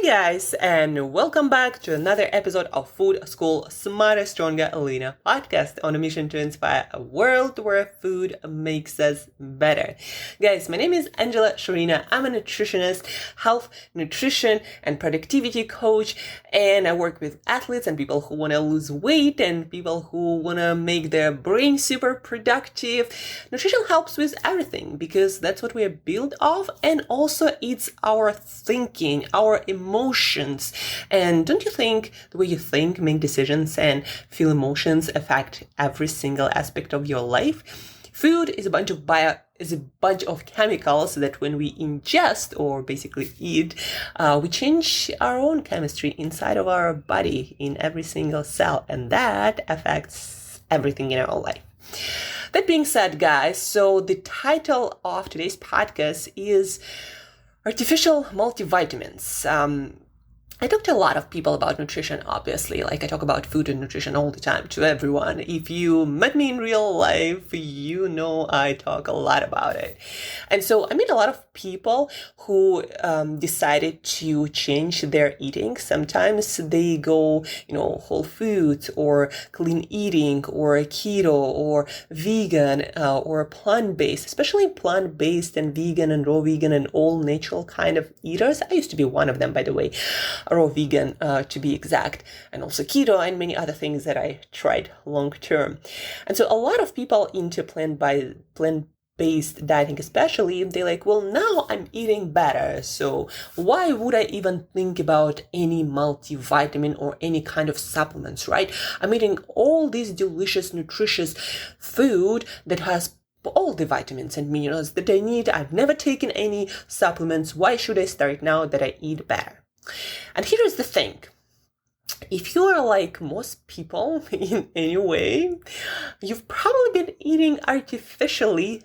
guys, and welcome back to another episode of Food School Smarter, Stronger, Leaner podcast on a mission to inspire a world where food makes us better. Guys, my name is Shurina. I'm a nutritionist, health, nutrition, and productivity coach, and I work with athletes and people who want to lose weight and people who want to make their brain super productive. Nutrition helps with everything because that's what we are built of, and also it's our thinking, our emotions. And don't you think the way you think, make decisions, and feel emotions affect every single aspect of your life? Food is a bunch of chemicals that when we ingest or basically eat, we change our own chemistry inside of our body in every single cell, and that affects everything in our life. That being said, guys, so the title of today's podcast is Artificial Multivitamins. I talk to a lot of people about nutrition, obviously. Like, I talk about food and nutrition all the time to everyone. If you met me in real life, you know I talk a lot about it. And so I meet a lot of people who decided to change their eating. Sometimes they go, whole foods or clean eating or keto or vegan or plant-based, especially plant-based and vegan and raw vegan and all natural kind of eaters. I used to be one of them, by the way. Raw vegan to be exact, and also keto and many other things that I tried long term. And so a lot of people into plant-based dieting especially, they're like, well, now I'm eating better, so why would I even think about any multivitamin or any kind of supplements, right? I'm eating all this delicious, nutritious food that has all the vitamins and minerals that I need. I've never taken any supplements. Why should I start now that I eat better? And here's the thing. If you are like most people in any way, you've probably been eating artificially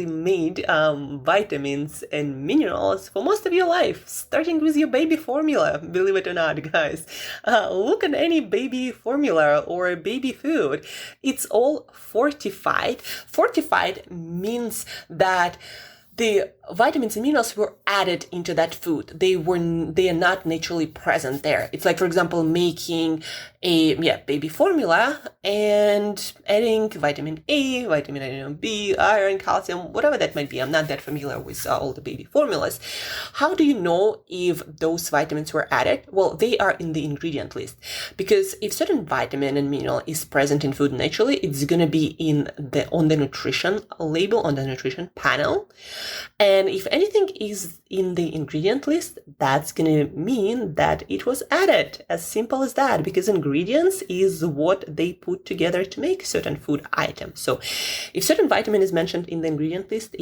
made vitamins and minerals for most of your life, starting with your baby formula. Believe it or not, guys. Look at any baby formula or baby food. It's all fortified. Fortified means that the vitamins and minerals were added into that food. They are not naturally present there. It's like, for example, making a baby formula and adding vitamin A, vitamin B, iron, calcium, whatever that might be. I'm not that familiar with all the baby formulas. How do you know if those vitamins were added? Well, they are in the ingredient list, because if certain vitamin and mineral is present in food naturally, it's going to be on the nutrition label, on the nutrition panel. And if anything is in the ingredient list, that's going to mean that it was added. As simple as that, because ingredients is what they put together to make certain food items. So if certain vitamin is mentioned in the ingredient list,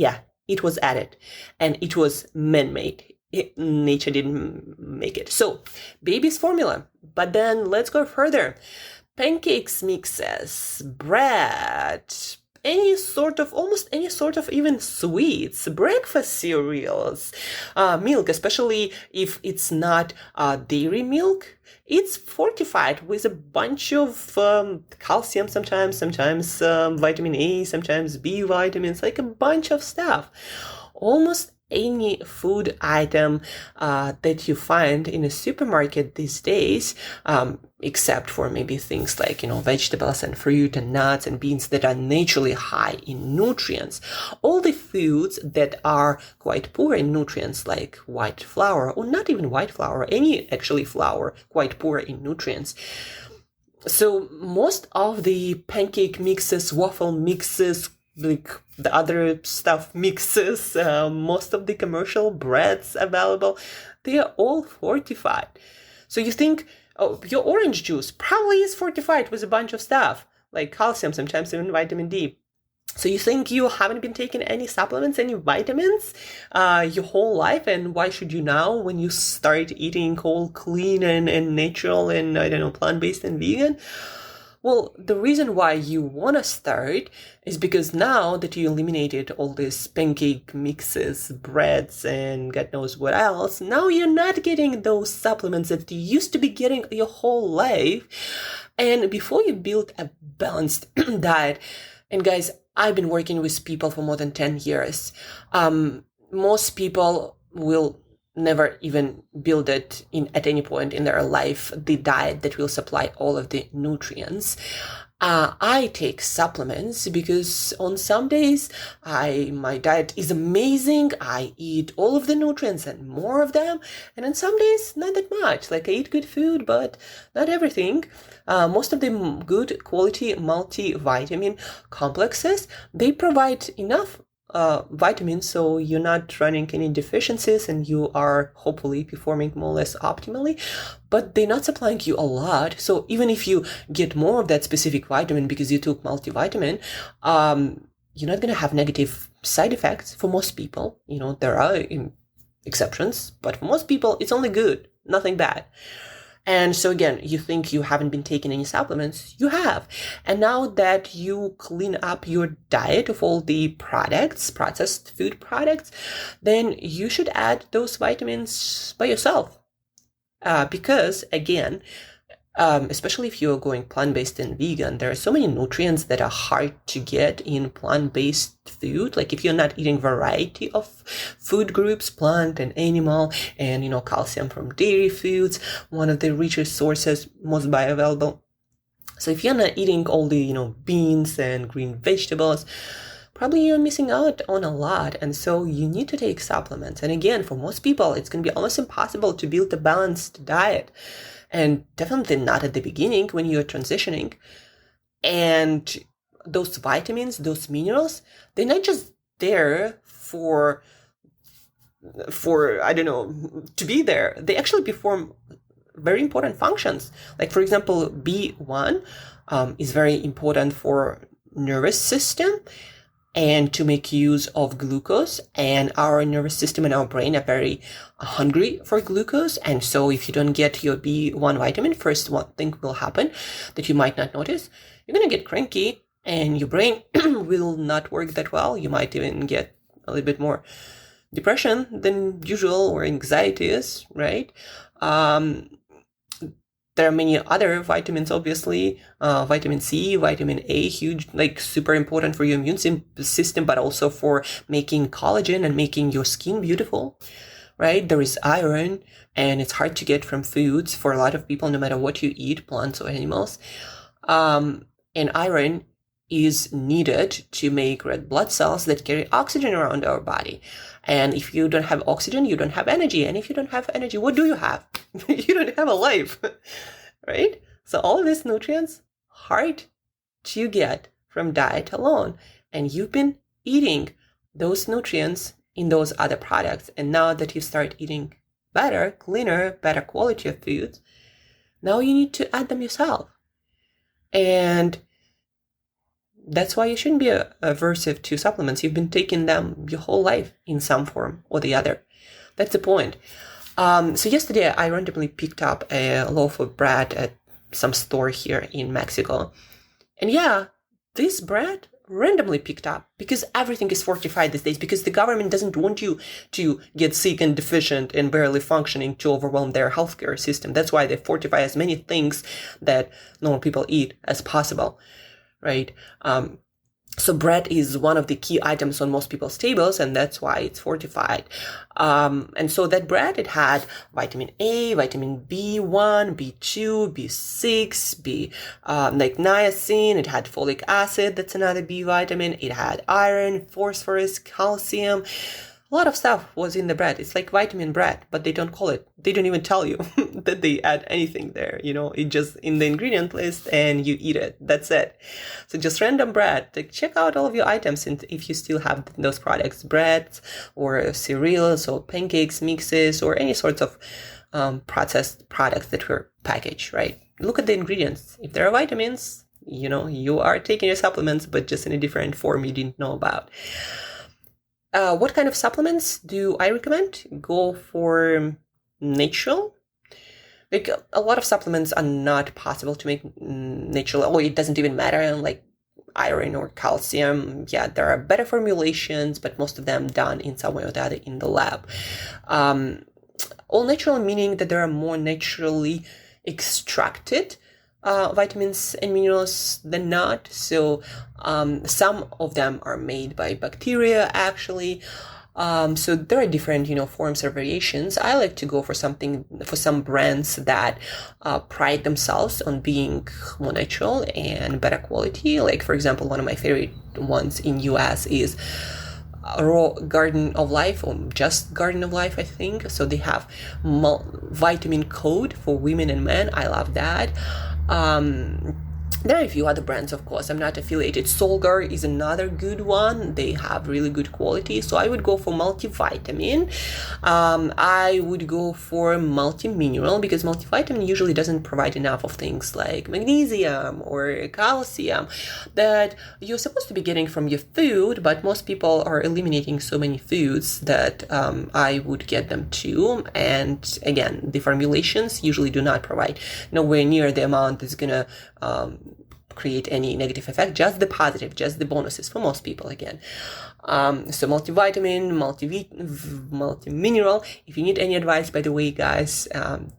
it was added and it was man-made. Nature didn't make it. So baby's formula. But then let's go further. Pancakes mixes, bread, almost any sort of even sweets, breakfast cereals, milk, especially if it's not dairy milk, it's fortified with a bunch of calcium sometimes vitamin A, sometimes B vitamins, like a bunch of stuff. Almost any food item that you find in a supermarket these days, except for maybe things like, vegetables and fruit and nuts and beans that are naturally high in nutrients. All the foods that are quite poor in nutrients, like white flour, or not even white flour, any actually flour, quite poor in nutrients. So most of the pancake mixes, waffle mixes, like the other stuff mixes, most of the commercial breads available, they are all fortified. So you think, your orange juice probably is fortified with a bunch of stuff, like calcium, sometimes even vitamin D. So you think you haven't been taking any supplements, any vitamins, your whole life, and why should you now when you start eating all clean and natural and, plant-based and vegan? Well, the reason why you want to start is because now that you eliminated all these pancake mixes, breads, and God knows what else, now you're not getting those supplements that you used to be getting your whole life. And before you build a balanced diet, and guys, I've been working with people for more than 10 years. Most people will never even build it in at any point in their life, the diet that will supply all of the nutrients. I take supplements because on some days my diet is amazing. I eat all of the nutrients and more of them. And on some days, not that much. Like I eat good food, but not everything. Most of the good quality multivitamin complexes, they provide enough vitamins, so you're not running any deficiencies and you are hopefully performing more or less optimally, but they're not supplying you a lot. So even if you get more of that specific vitamin because you took multivitamin, you're not going to have negative side effects for most people. There are exceptions, but for most people, it's only good, nothing bad. And so again, you think you haven't been taking any supplements, you have. And now that you clean up your diet of all the products, processed food products, then you should add those vitamins by yourself. Because again, especially if you're going plant-based and vegan, there are so many nutrients that are hard to get in plant-based food. Like if you're not eating variety of food groups, plant and animal, and calcium from dairy foods, one of the richest sources, most bioavailable. So if you're not eating all the beans and green vegetables, probably you're missing out on a lot. And so you need to take supplements. And again, for most people, it's going to be almost impossible to build a balanced diet. And definitely not at the beginning when you're transitioning. And those vitamins, those minerals, they're not just there for to be there. They actually perform very important functions. Like for example, B1 is very important for nervous system and to make use of glucose, and our nervous system and our brain are very hungry for glucose. And so if you don't get your B1 vitamin, first one thing will happen that you might not notice. You're going to get cranky and your brain will not work that well. You might even get a little bit more depression than usual or anxieties, right? There are many other vitamins, obviously, vitamin C, vitamin A, huge, like super important for your immune system, but also for making collagen and making your skin beautiful, right? There is iron, and it's hard to get from foods for a lot of people, no matter what you eat, plants or animals. And iron is needed to make red blood cells that carry oxygen around our body. And if you don't have oxygen, you don't have energy. And if you don't have energy, what do you have? You don't have a life, right? So all of these nutrients, hard to get from diet alone. And you've been eating those nutrients in those other products. And now that you start eating better, cleaner, better quality of foods, now you need to add them yourself. And that's why you shouldn't be aversive to supplements. You've been taking them your whole life in some form or the other. That's the point. So yesterday I randomly picked up a loaf of bread at some store here in Mexico. And yeah, this bread randomly picked up because everything is fortified these days, because the government doesn't want you to get sick and deficient and barely functioning to overwhelm their healthcare system. That's why they fortify as many things that normal people eat as possible. Right? So bread is one of the key items on most people's tables, and that's why it's fortified. And so that bread, it had vitamin A, vitamin B1, B2, B6, like niacin. It had folic acid, that's another B vitamin. It had iron, phosphorus, calcium. A lot of stuff was in the bread. It's like vitamin bread, but they don't call it. They don't even tell you that they add anything there. It just in the ingredient list and you eat it. That's it. So just random bread. Like, check out all of your items, and if you still have those products, breads or cereals or pancakes, mixes, or any sorts of processed products that were packaged, right? Look at the ingredients. If there are vitamins, you are taking your supplements, but just in a different form you didn't know about. What kind of supplements do I recommend? Go for natural. Like, a lot of supplements are not possible to make natural, or it doesn't even matter, like iron or calcium. Yeah, there are better formulations, but most of them done in some way or the other in the lab. All natural meaning that there are more naturally extracted vitamins and minerals than not. So some of them are made by bacteria, actually. So there are different, forms or variations. I like to go for some brands that pride themselves on being more natural and better quality. Like, for example, one of my favorite ones in US is Raw Garden of Life, or just Garden of Life, I think. So they have vitamin code for women and men. I love that. There are a few other brands, of course. I'm not affiliated. Solgar is another good one. They have really good quality. So I would go for multivitamin. I would go for multi-mineral, because multivitamin usually doesn't provide enough of things like magnesium or calcium that you're supposed to be getting from your food, but most people are eliminating so many foods that I would get them too. And again, the formulations usually do not provide nowhere near the amount that's gonna create any negative effect, just the positive, just the bonuses for most people again. So multivitamin, multi-mineral. If you need any advice, by the way, guys,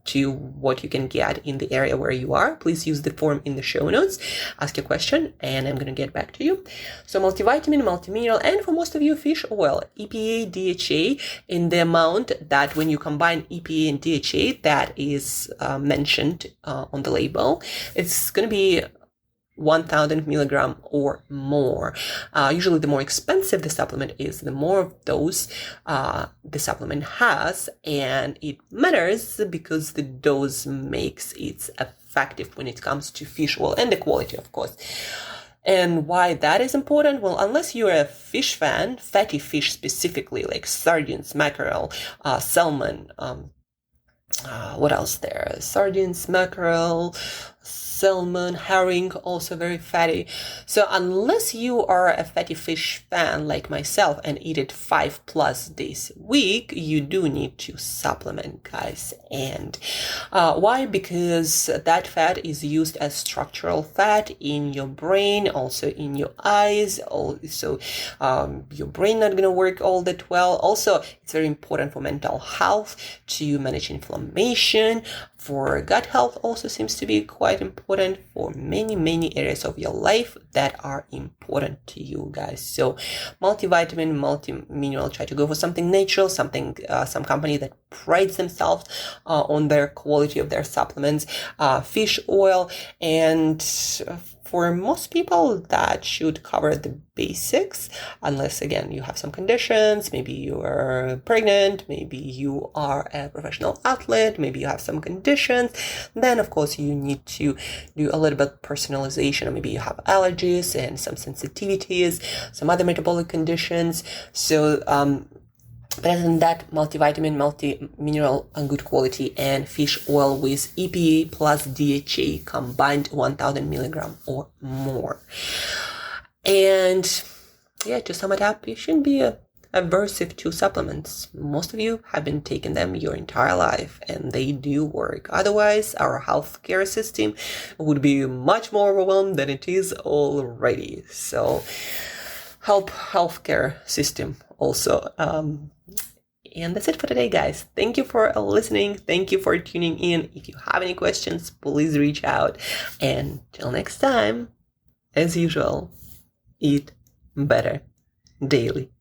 to what you can get in the area where you are, please use the form in the show notes. Ask your question and I'm going to get back to you. So multivitamin, multi-mineral, and for most of you, fish oil, EPA, DHA, in the amount that when you combine EPA and DHA, that is mentioned on the label, it's going to be 1,000 milligram or more. Usually the more expensive the supplement is, the more of those the supplement has, and it matters because the dose makes it effective when it comes to fish oil and the quality, of course. And why that is important? Well, unless you're a fish fan, fatty fish specifically, like sardines, mackerel, salmon, what else there? Sardines, mackerel, salmon, herring, also very fatty. So unless you are a fatty fish fan like myself and eat it 5+ days a week, you do need to supplement, guys. And why? Because that fat is used as structural fat in your brain, also in your eyes. Also, your brain not going to work all that well. Also, it's very important for mental health, to manage inflammation. For gut health also seems to be quite important for many areas of your life that are important to you, guys. So multivitamin, multi-mineral, try to go for something natural, something some company that prides themselves on their quality of their supplements. Fish oil, and for most people, that should cover the basics, unless, again, you have some conditions. Maybe you are pregnant, maybe you are a professional athlete, maybe you have some conditions. Then, of course, you need to do a little bit personalization, or maybe you have allergies and some sensitivities, some other metabolic conditions. So, other than that, multivitamin, multi-mineral, and good quality, and fish oil with EPA plus DHA combined 1,000 milligram or more. And yeah, to sum it up, you shouldn't be aversive to supplements. Most of you have been taking them your entire life, and they do work. Otherwise, our healthcare system would be much more overwhelmed than it is already. So help healthcare system also. And that's it for today, guys. Thank you for listening. Thank you for tuning in. If you have any questions, please reach out. And till next time, as usual, eat better daily.